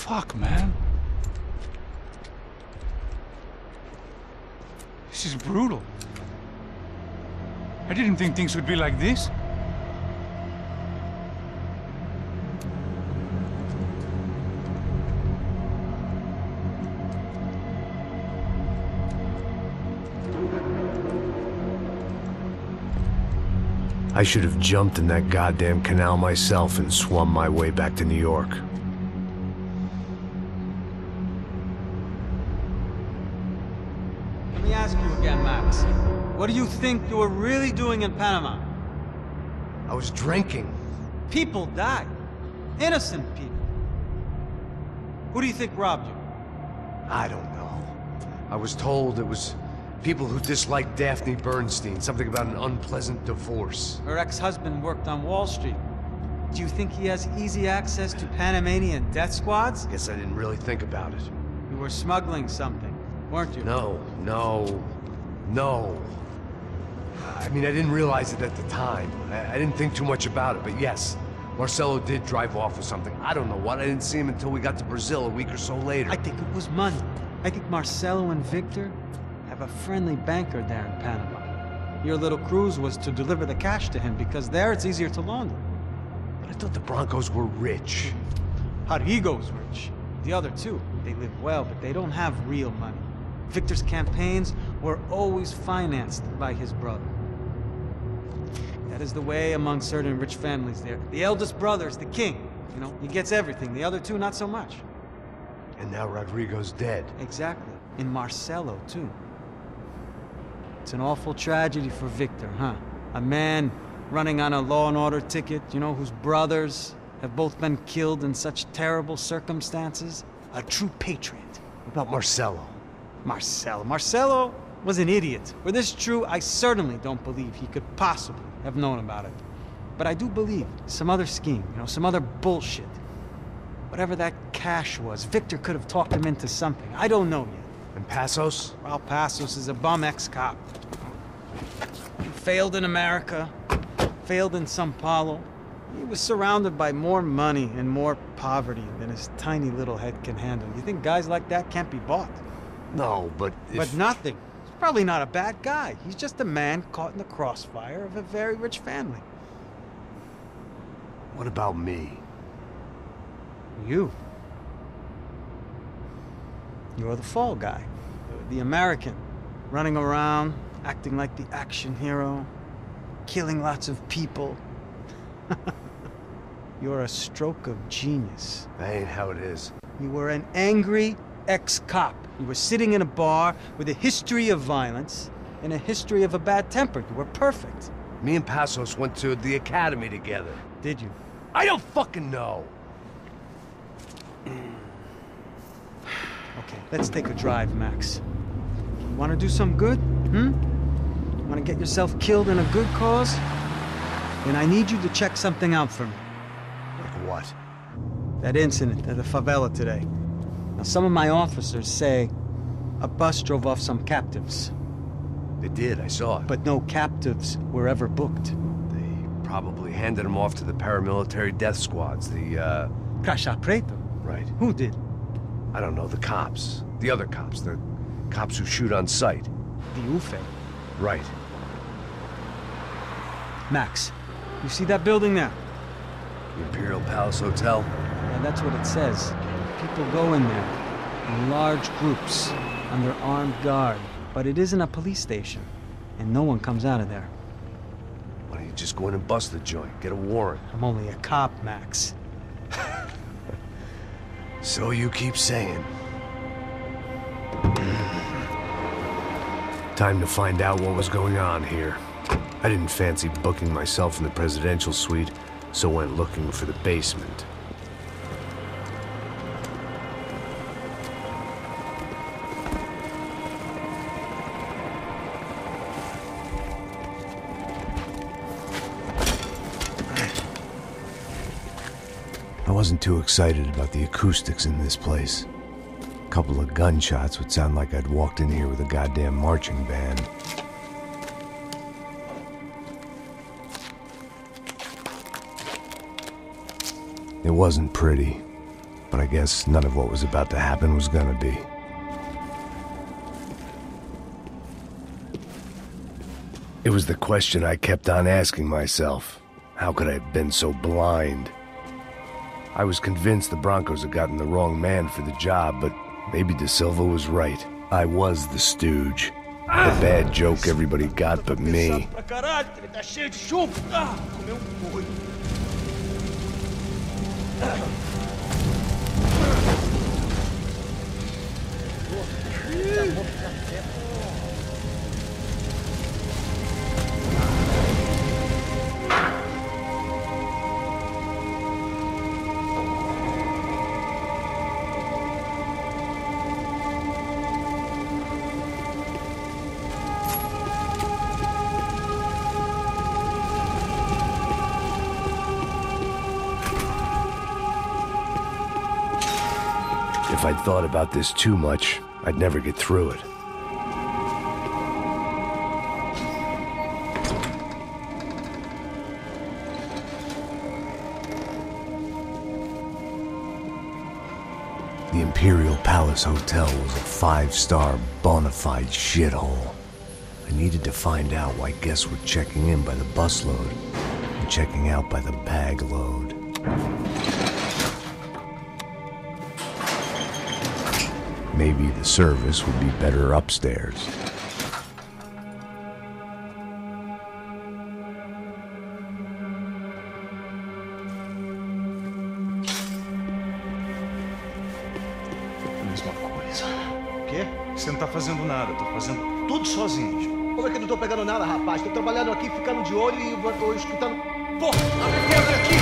fuck, man? This is brutal. I didn't think things would be like this. I should have jumped in that goddamn canal myself and swum my way back to New York. Let me ask you again, Max. What do you think you were really doing in Panama? I was drinking. People died. Innocent people. Who do you think robbed you? I don't know. I was told it was people who disliked Daphne Bernstein, something about an unpleasant divorce. Her ex-husband worked on Wall Street. Do you think he has easy access to Panamanian death squads? Guess I didn't really think about it. You were smuggling something, weren't you? No. I mean, I didn't realize it at the time. I didn't think too much about it, but yes, Marcelo did drive off with something. I don't know what. I didn't see him until we got to Brazil a week or so later. I think it was money. I think Marcelo and Victor have a friendly banker there in Panama. Your little cruise was to deliver the cash to him because there it's easier to launder. But I thought the Broncos were rich. Rodrigo's rich. The other two, they live well, but they don't have real money. Victor's campaigns were always financed by his brother. That is the way among certain rich families there. The eldest brother is the king. You know, he gets everything. The other two, not so much. And now Rodrigo's dead. Exactly. And Marcelo, too. It's an awful tragedy for Victor, huh? A man running on a law and order ticket, you know, whose brothers have both been killed in such terrible circumstances. A true patriot. What about Marcelo? Marcelo was an idiot. Were this true, I certainly don't believe he could possibly have known about it. But I do believe some other scheme, you know, some other bullshit. Whatever that cash was, Victor could have talked him into something. I don't know yet. And Passos? Well, Passos is a bum ex-cop. He failed in America, failed in Sao Paulo. He was surrounded by more money and more poverty than his tiny little head can handle. You think guys like that can't be bought? No, but But nothing. He's probably not a bad guy. He's just a man caught in the crossfire of a very rich family. What about me? You. You're the fall guy. The American. Running around, acting like the action hero. Killing lots of people. You're a stroke of genius. That ain't how it is. You were an angry ex-cop. You were sitting in a bar with a history of violence and a history of a bad temper. You were perfect. Me and Passos went to the academy together. Did you? I don't fucking know. Okay, let's take a drive, Max. You want to do some good? Want to get yourself killed in a good cause? Then I need you to check something out for me. Like what? That incident at the favela today. Now, some of my officers say a bus drove off some captives. They did, I saw it. But no captives were ever booked. They probably handed them off to the paramilitary death squads, the, Caixa Preto? Right. Who did? I don't know, the cops. The other cops, the cops who shoot on sight. The UFE. Right. Max, you see that building there? The Imperial Palace Hotel? Yeah, that's what it says. People go in there in large groups under armed guard. But it isn't a police station, and no one comes out of there. Why don't you just go in and bust the joint, get a warrant? I'm only a cop, Max. So you keep saying. Time to find out what was going on here. I didn't fancy booking myself in the presidential suite, so went looking for the basement. I wasn't too excited about the acoustics in this place. A couple of gunshots would sound like I'd walked in here with a goddamn marching band. It wasn't pretty. But I guess none of what was about to happen was gonna be. It was the question I kept on asking myself. How could I have been so blind? I was convinced the Broncos had gotten the wrong man for the job, but maybe De Silva was right. I was the stooge. The bad joke everybody got but me. If I'd thought about this too much, I'd never get through it. The Imperial Palace Hotel was a five-star, bona fide shithole. I needed to find out why guests were checking in by the busload and checking out by the bag load. Maybe the service would be better upstairs. Mesma coisa. O quê? Você não tá fazendo nada, eu tô fazendo tudo sozinho. Como é que eu não tô pegando nada, rapaz? Tô trabalhando aqui, ficando de olho e tô escutando... Porra! Abre aqui!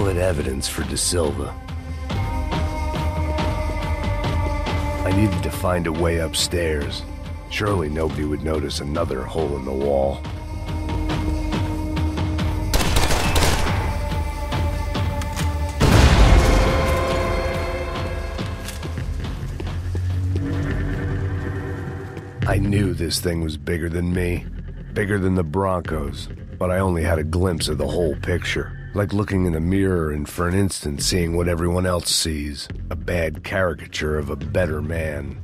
Solid evidence for De Silva. I needed to find a way upstairs. Surely nobody would notice another hole in the wall. I knew this thing was bigger than me, bigger than the Broncos, but I only had a glimpse of the whole picture. Like looking in a mirror and for an instant seeing what everyone else sees, a bad caricature of a better man.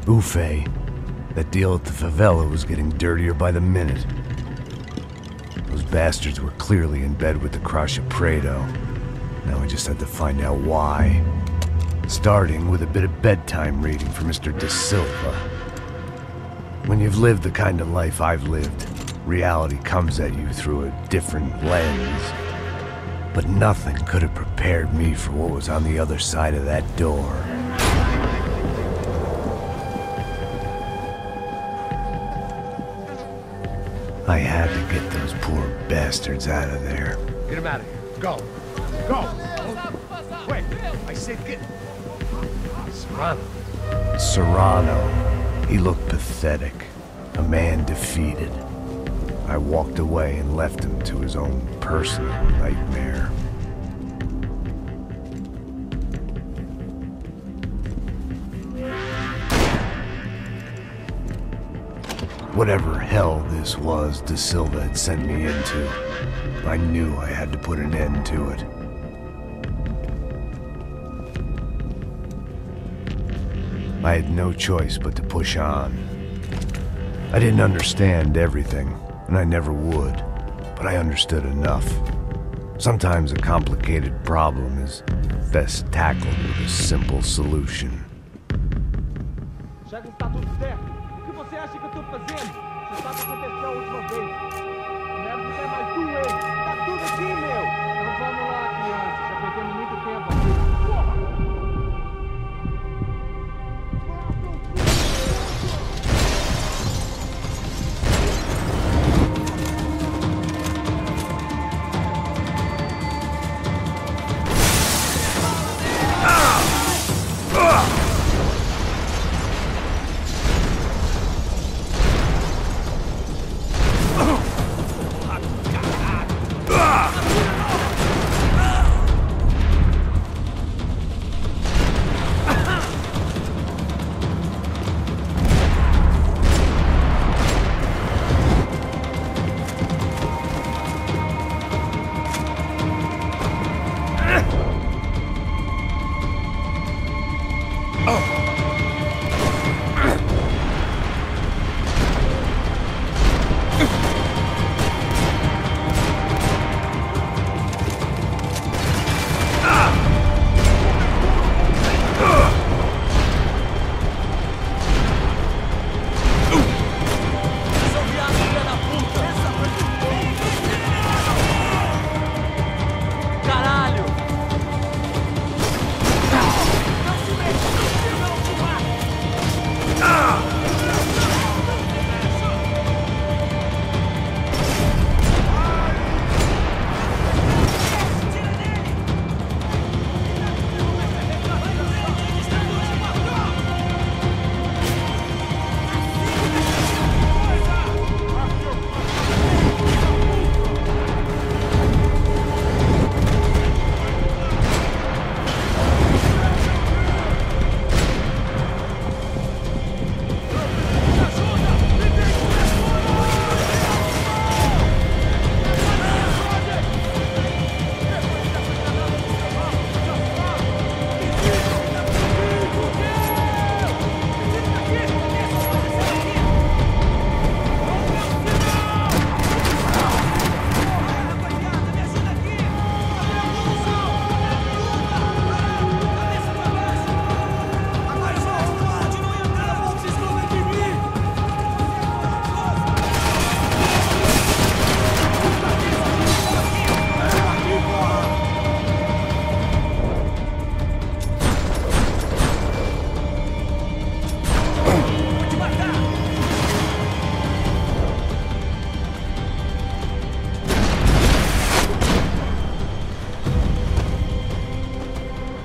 Buffet. That deal at the favela was getting dirtier by the minute. Those bastards were clearly in bed with the Crusher Prado. Now I just had to find out why. Starting with a bit of bedtime reading for Mr. De Silva. When you've lived the kind of life I've lived, reality comes at you through a different lens. But nothing could have prepared me for what was on the other side of that door. I had to get those poor bastards out of there. Get him out of here. Go. Go. Wait. I said get... Serrano. Serrano. He looked pathetic. A man defeated. I walked away and left him to his own personal nightmare. Whatever hell this was De Silva had sent me into, I knew I had to put an end to it. I had no choice but to push on. I didn't understand everything, and I never would, but I understood enough. Sometimes a complicated problem is best tackled with a simple solution. Já que está tudo certo, o que você acha que eu tô fazendo? Você sabe o que aconteceu a última vez. Não tem mais duas. Tá tudo aqui, meu. Então vamos lá, criança. Já perdemos muito tempo aqui. Porra!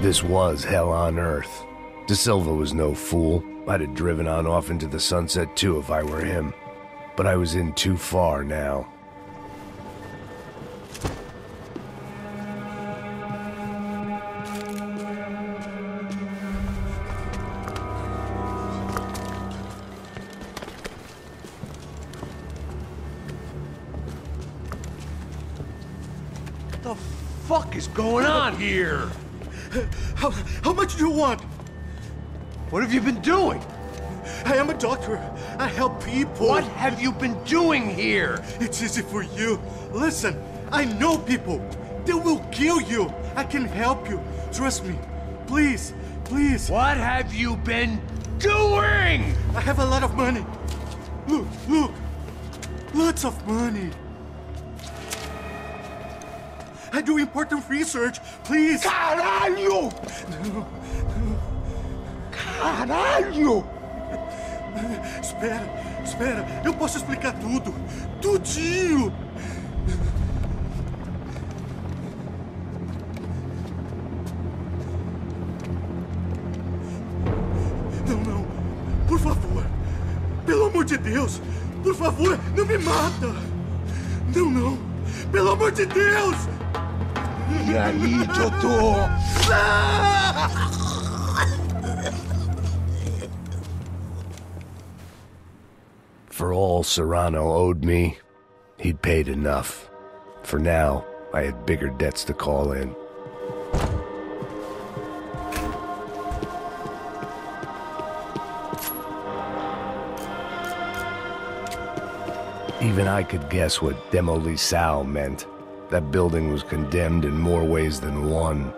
This was hell on earth. De Silva was no fool. I'd have driven on off into the sunset too if I were him. But I was in too far now. What the fuck is going on here? How much do you want? What have you been doing? I am a doctor. I help people. What have you been doing here? It's easy for you. Listen, I know people. They will kill you. I can help you. Trust me. Please, please. What have you been doing? I have a lot of money. Look, look. Lots of money. I do important research. Please. Caralho! No. Caralho! Espera. Eu posso explicar tudo. Tudinho. Não. Por favor. Pelo amor de Deus. Por favor, não me mata. Não. Pelo amor de Deus. E aí, doutor? For all Serrano owed me, he'd paid enough. For now, I had bigger debts to call in. Even I could guess what demolição meant. That building was condemned in more ways than one.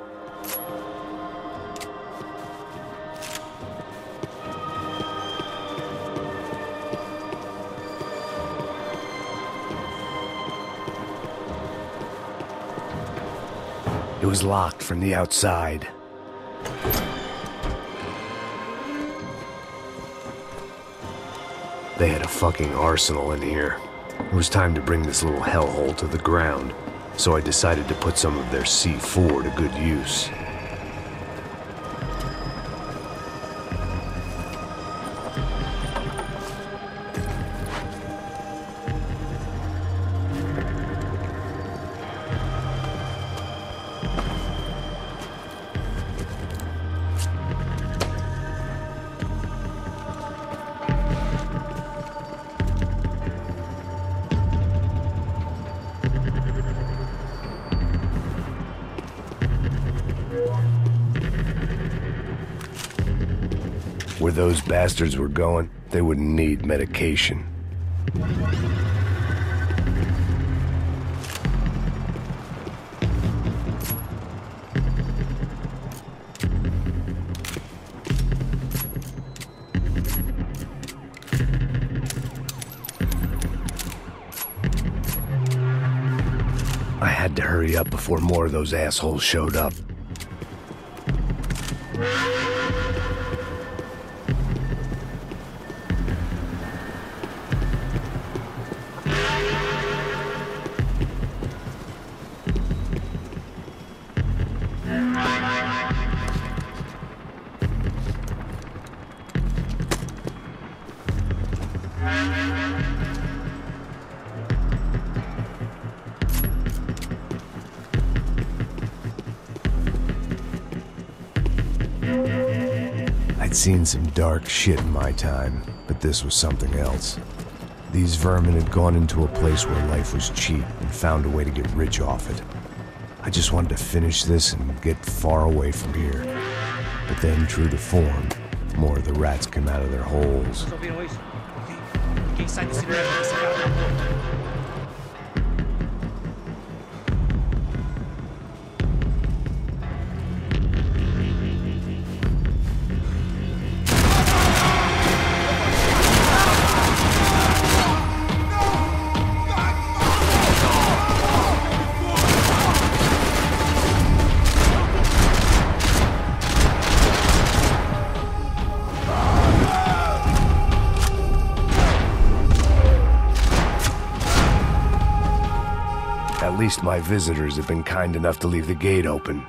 It was locked from the outside. They had a fucking arsenal in here. It was time to bring this little hellhole to the ground, so I decided to put some of their C4 to good use. Where those bastards were going, they wouldn't need medication. I had to hurry up before more of those assholes showed up. I'd seen some dark shit in my time, but this was something else. These vermin had gone into a place where life was cheap and found a way to get rich off it. I just wanted to finish this and get far away from here. But then, true to form, more of the rats came out of their holes. At least my visitors have been kind enough to leave the gate open.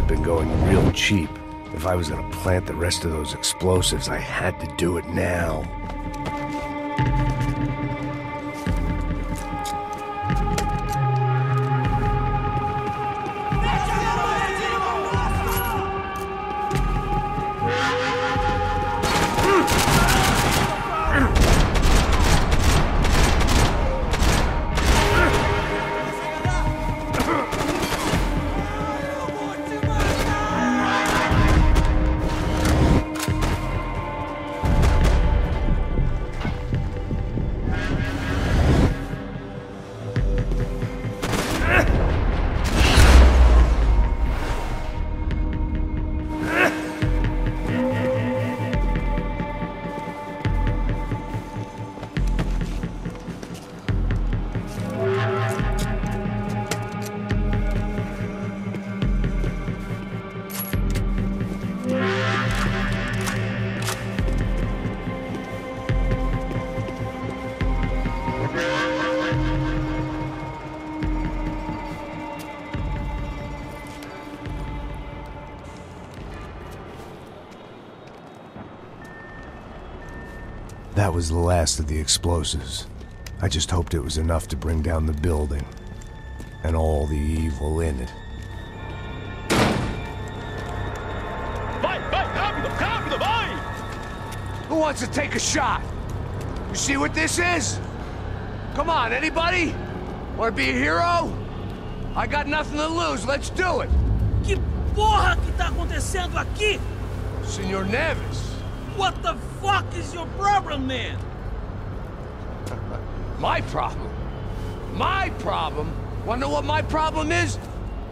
have been going real cheap. If I was gonna plant the rest of those explosives, I had to do it now. That was the last of the explosives. I just hoped it was enough to bring down the building. And all the evil in it. Vai, rápido, rápido, vai! Who wants to take a shot? You see what this is? Come on, anybody? Want to be a hero? I got nothing to lose, let's do it! Que porra que tá acontecendo aqui? Senor Neves. What the fuck is your problem, man? My problem? My problem? Wanna know what my problem is?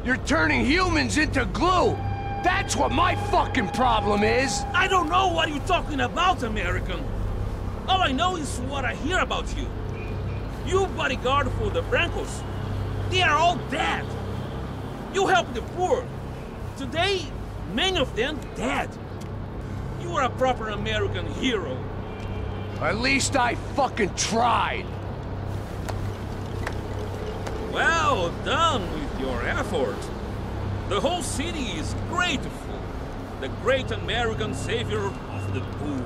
You're turning humans into glue! That's what my fucking problem is! I don't know what you're talking about, American. All I know is what I hear about you. You bodyguard for the Brancos. They are all dead. You help the poor. Today, many of them dead. You are a proper American hero. At least I fucking tried. Well done with your effort. The whole city is grateful. The great American savior of the poor.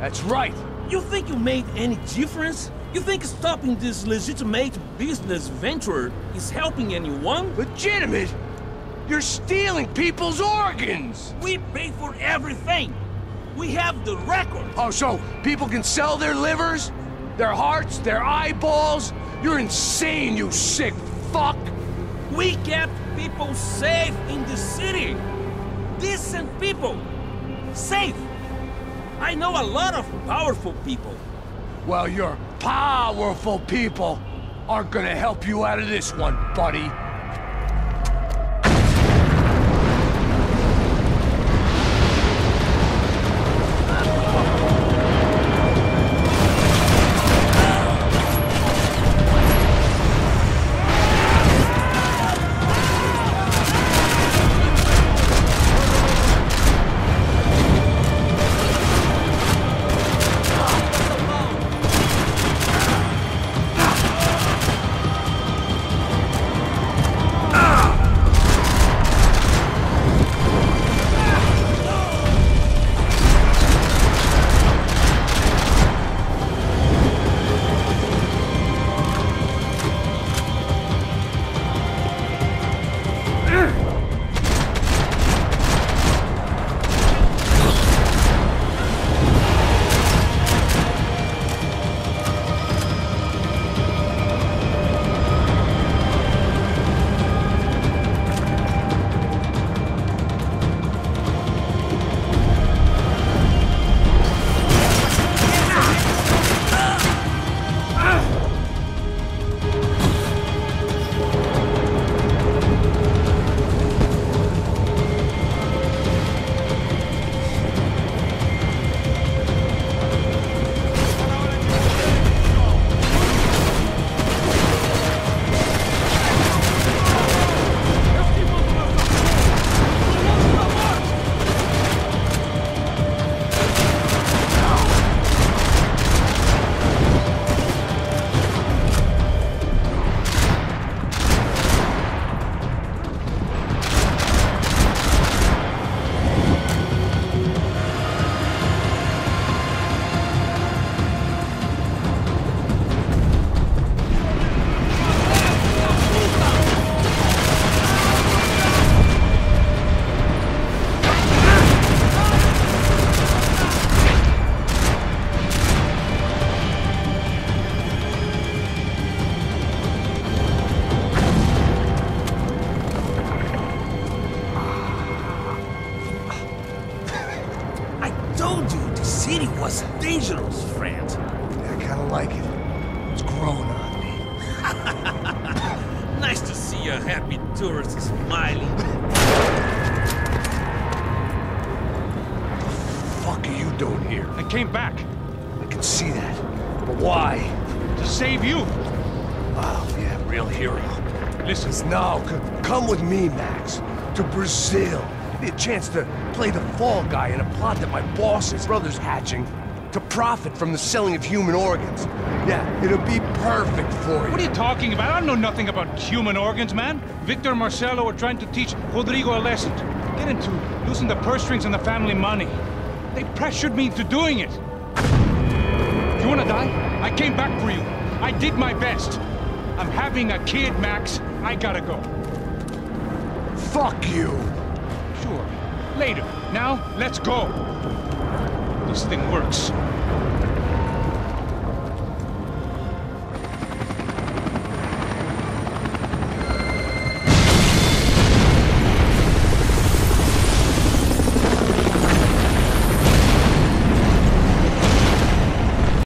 That's right. You think you made any difference? You think stopping this legitimate business venture is helping anyone? Legitimate? You're stealing people's organs! We pay for everything. We have the record. Oh, so people can sell their livers? Their hearts? Their eyeballs? You're insane, you sick fuck! We kept people safe in the city. Decent people. Safe. I know a lot of powerful people. Well, your powerful people aren't gonna help you out of this one, buddy. really was dangerous, friend. I kind of like it. It's growing on me. Nice to see a happy tourist smiling. What the fuck are you doing here? I came back I can see that. But why? to save you. Oh, yeah, real hero. Listen, No, come with me, Max. To Brazil. Be a chance to play the fall guy in a plot that my boss's brother's hatching to profit from the selling of human organs. Yeah, it'll be perfect for you. what are you talking about? I know nothing about human organs, man. Victor and Marcelo are trying to teach Rodrigo a lesson. Get into losing the purse strings and the family money. They pressured me into doing it. You wanna die? I came back for you. I did my best. I'm having a kid, Max. I gotta go. Fuck you! Sure. Later. Now, let's go. This thing works.